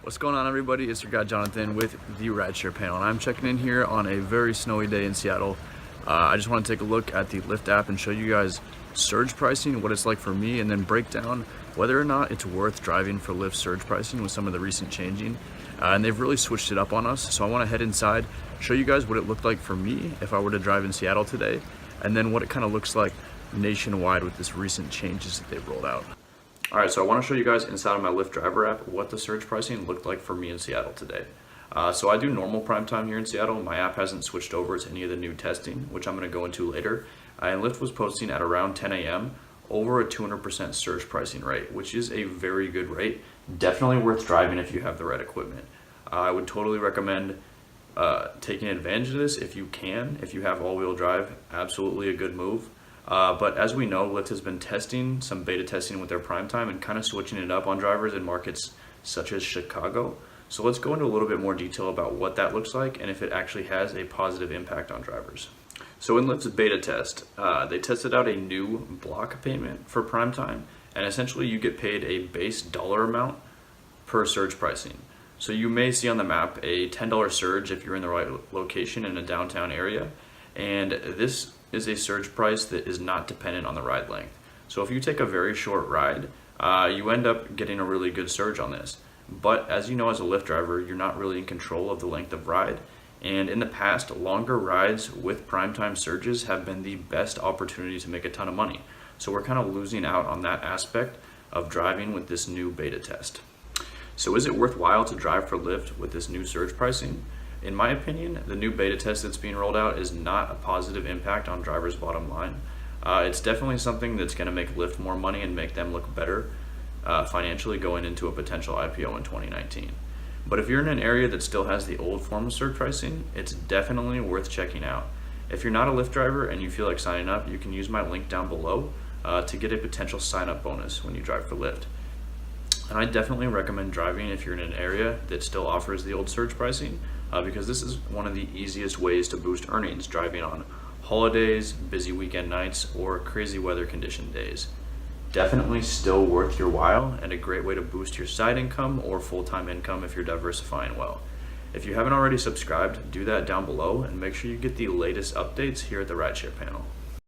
What's going on, everybody? It's your guy Jonathan with the Rideshare panel, and I'm checking in here on a very snowy day in Seattle. I just want to take a look at the Lyft app and show you guys surge pricing, what it's like for me, and then break down whether or not it's worth driving for Lyft surge pricing with some of the recent changing. And they've really switched it up on us, so I want to head inside, show you guys what it looked like for me if I were to drive in Seattle today, and then what it kind of looks like nationwide with this recent changes that they've rolled out. All right, so I want to show you guys inside of my Lyft driver app what the surge pricing looked like for me in Seattle today. So I do normal prime time here in Seattle. My app hasn't switched over to any of the new testing, which I'm going to go into later. And Lyft was posting at around 10 a.m. over a 200% surge pricing rate, which is a very good rate. Definitely worth driving if you have the right equipment. I would totally recommend taking advantage of this if you can. If you have all-wheel drive, absolutely a good move. But as we know, Lyft has been testing some beta testing with their prime time and kind of switching it up on drivers in markets such as Chicago. So let's go into a little bit more detail about what that looks like and if it actually has a positive impact on drivers. So in Lyft's beta test, they tested out a new block payment for prime time, and essentially you get paid a base dollar amount per surge pricing. So you may see on the map a $10 surge if you're in the right location in a downtown area, and this is a surge price that is not dependent on the ride length. So if you take a very short ride, you end up getting a really good surge on this. But as you know, as a Lyft driver, you're not really in control of the length of ride. And in the past, longer rides with primetime surges have been the best opportunity to make a ton of money. So we're kind of losing out on that aspect of driving with this new beta test. So is it worthwhile to drive for Lyft with this new surge pricing? In my opinion, the new beta test that's being rolled out is not a positive impact on drivers' bottom line. It's definitely something that's going to make Lyft more money and make them look better financially going into a potential IPO in 2019. But if you're in an area that still has the old form of surge pricing, it's definitely worth checking out. If you're not a Lyft driver and you feel like signing up, you can use my link down below to get a potential sign-up bonus when you drive for Lyft. And I definitely recommend driving if you're in an area that still offers the old surge pricing, because this is one of the easiest ways to boost earnings, driving on holidays, busy weekend nights, or crazy weather condition days. Definitely still worth your while and a great way to boost your side income or full-time income if you're diversifying well. If you haven't already subscribed, do that down below and make sure you get the latest updates here at the Rideshare panel.